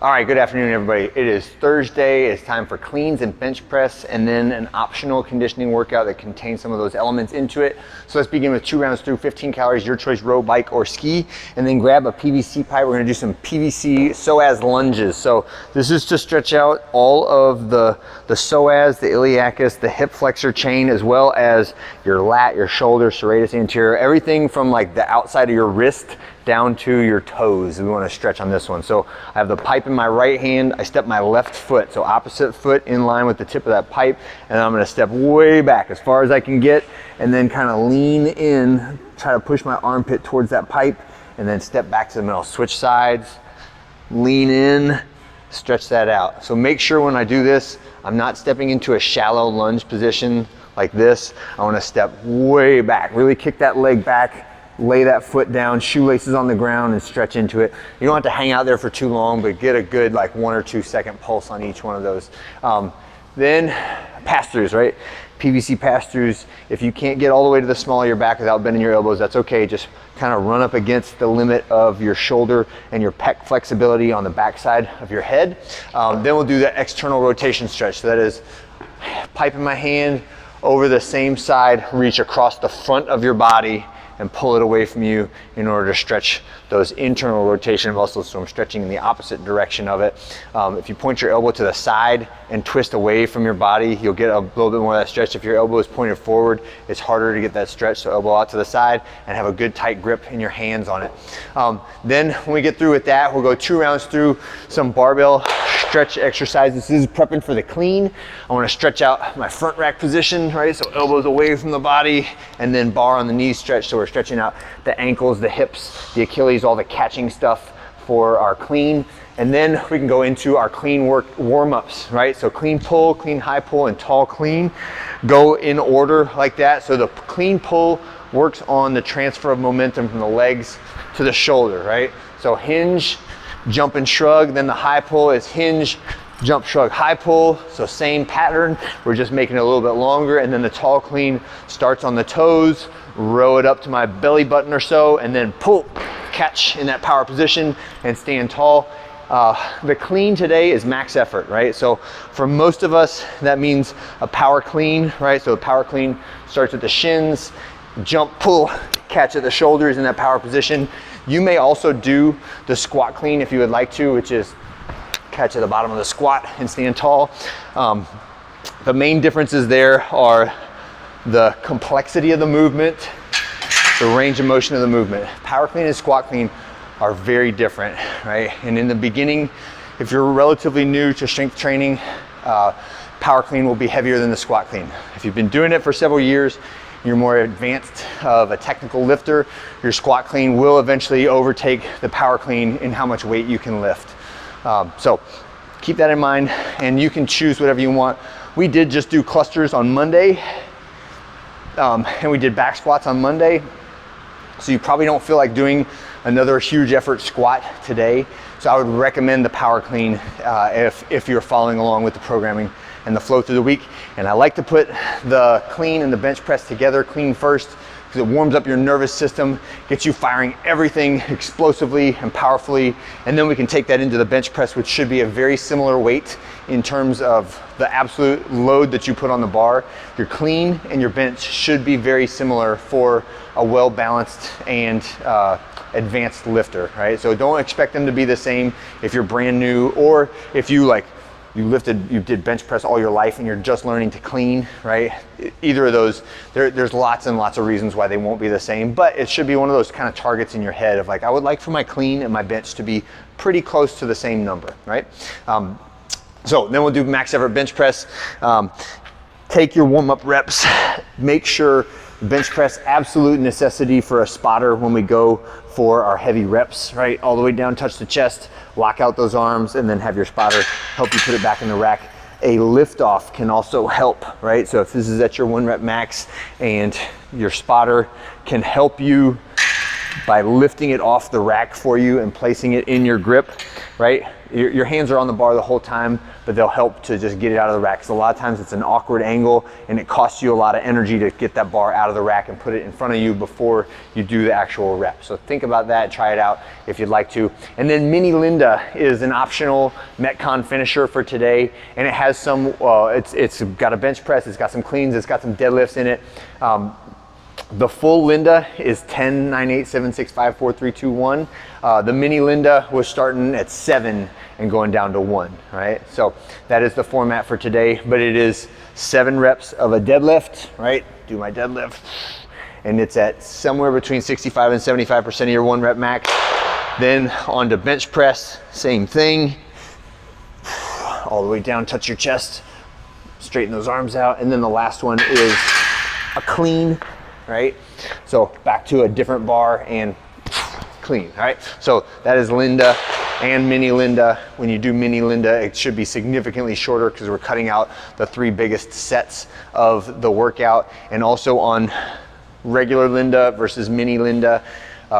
All right, good afternoon, everybody. It is Thursday. It's time for cleans and bench press, and then an optional conditioning workout that contains some of those elements into it. So let's begin with 2 rounds through 15 calories, your choice, row, bike, or ski, and then grab a PVC pipe. We're gonna do some PVC psoas lunges. So this is to stretch out all of the psoas, the iliacus, the hip flexor chain, as well as your lat, your shoulder, serratus anterior, everything from like the outside of your wrist down to your toes. We want to stretch on this one. So I have the pipe in my right hand. I step my left foot, so opposite foot in line with the tip of that pipe, and I'm going to step way back as far as I can get, and then kind of lean in, try to push my armpit towards that pipe, and then step back to the middle. Switch sides, lean in, stretch that out. So make sure when I do this, I'm not stepping into a shallow lunge position like this. I want to step way back, really kick that leg back, lay that foot down, shoelaces on the ground, and stretch into it. You don't have to hang out there for too long, but get a good like 1 or 2 second pulse on each one of those. Then pass-throughs, right? PVC pass-throughs. If you can't get all the way to the small of your back without bending your elbows, that's okay. Just kind of run up against the limit of your shoulder and your pec flexibility on the backside of your head. Then we'll do the external rotation stretch. So that is pipe in my hand, over the same side, reach across the front of your body and pull it away from you in order to stretch those internal rotation muscles. So I'm stretching in the opposite direction of it. If you point your elbow to the side and twist away from your body, you'll get a little bit more of that stretch. If your elbow is pointed forward, it's harder to get that stretch. So elbow out to the side and have a good tight grip in your hands on it. Then when we get through with that, we'll go 2 rounds through some barbell stretch exercises. This is prepping for the clean. I want to stretch out my front rack position, right? So elbows away from the body, and then bar on the knees stretch. So we're stretching out the ankles, the hips, the Achilles, all the catching stuff for our clean. And then we can go into our clean work warm-ups, right? So clean pull, clean high pull, and tall clean. Go in order like that. So the clean pull works on the transfer of momentum from the legs to the shoulder, right? So hinge, jump and shrug. Then the high pull is hinge, jump, shrug, high pull. So same pattern, we're just making it a little bit longer. And then the tall clean starts on the toes, row it up to my belly button or so, and then pull, catch in that power position and stand tall. The clean today is max effort, right? So for most of us, that means a power clean, right? So a power clean starts at the shins, jump, pull, catch at the shoulders in that power position. You may also do the squat clean if you would like to, which is catch at the bottom of the squat and stand tall. The main differences there are the complexity of the movement, the range of motion of the movement. Power clean and squat clean are very different, right? And in the beginning, if you're relatively new to strength training, power clean will be heavier than the squat clean. If you've been doing it for several years, you're more advanced of a technical lifter, your squat clean will eventually overtake the power clean in how much weight you can lift. So keep that in mind, and you can choose whatever you want. We did just do clusters on Monday, and we did back squats on Monday. So you probably don't feel like doing another huge effort squat today. So I would recommend the power clean if you're following along with the programming and the flow through the week. And I like to put the clean and the bench press together, clean first, because it warms up your nervous system, gets you firing everything explosively and powerfully. And then we can take that into the bench press, which should be a very similar weight in terms of the absolute load that you put on the bar. Your clean and your bench should be very similar for a well-balanced and advanced lifter, right? So don't expect them to be the same if you're brand new, or if you did bench press all your life and you're just learning to clean, right? Either of those, there's lots and lots of reasons why they won't be the same, but it should be one of those kind of targets in your head of like, I would like for my clean and my bench to be pretty close to the same number, right? So then we'll do max effort bench press. Take your warm-up reps, make sure bench press, absolute necessity for a spotter when we go for our heavy reps, right? All the way down, touch the chest, lock out those arms, and then have your spotter help you put it back in the rack. A lift off can also help, right? So if this is at your 1 rep max and your spotter can help you by lifting it off the rack for you and placing it in your grip, right? Your hands are on the bar the whole time, but they'll help to just get it out of the rack. Because a lot of times it's an awkward angle and it costs you a lot of energy to get that bar out of the rack and put it in front of you before you do the actual rep. So think about that, try it out if you'd like to. And then Mini Linda is an optional Metcon finisher for today. And it has some, it's got a bench press, it's got some cleans, it's got some deadlifts in it. The full Linda is 10, 9, 8, 7, 6, 5, 4, 3, 2, 1. The Mini Linda was starting at 7 and going down to 1, right? So that is the format for today, but it is 7 reps of a deadlift, right? Do my deadlift. And it's at somewhere between 65 and 75% of your 1 rep max. Then on to bench press, same thing. All the way down, touch your chest, straighten those arms out. And then the last one is a clean, right? So back to a different bar and clean, right? So that is Linda and Mini Linda. When you do Mini Linda, it should be significantly shorter because we're cutting out the 3 biggest sets of the workout. And also on regular Linda versus Mini Linda,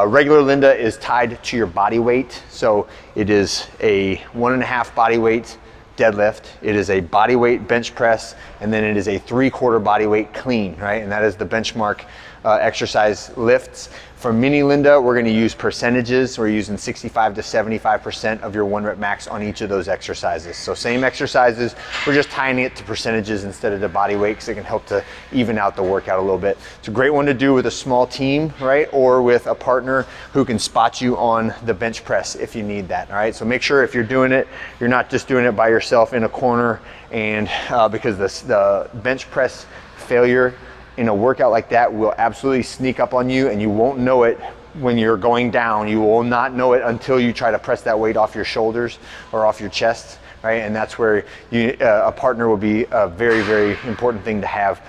regular Linda is tied to your body weight. So it is a 1.5 body weight deadlift, it is a body weight bench press, and then it is a 3/4 body weight clean, right? And that is the benchmark exercise lifts. For Mini Linda, we're gonna use percentages. We're using 65 to 75% of your 1 rep max on each of those exercises. So same exercises, we're just tying it to percentages instead of the body weight because it can help to even out the workout a little bit. It's a great one to do with a small team, right? Or with a partner who can spot you on the bench press if you need that, all right? So make sure if you're doing it, you're not just doing it by yourself in a corner, and because the bench press failure in a workout like that will absolutely sneak up on you, and you won't know it when you're going down. You will not know it until you try to press that weight off your shoulders or off your chest, right? And that's where a partner will be a very, very important thing to have.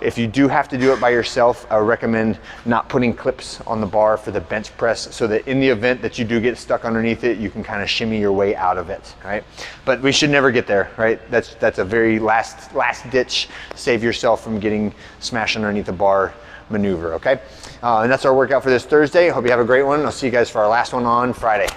If you do have to do it by yourself, I recommend not putting clips on the bar for the bench press so that in the event that you do get stuck underneath it, you can kind of shimmy your way out of it, right? But we should never get there, right? That's a very last ditch, save yourself from getting smashed underneath the bar maneuver, okay? And that's our workout for this Thursday. Hope you have a great one. I'll see you guys for our last one on Friday.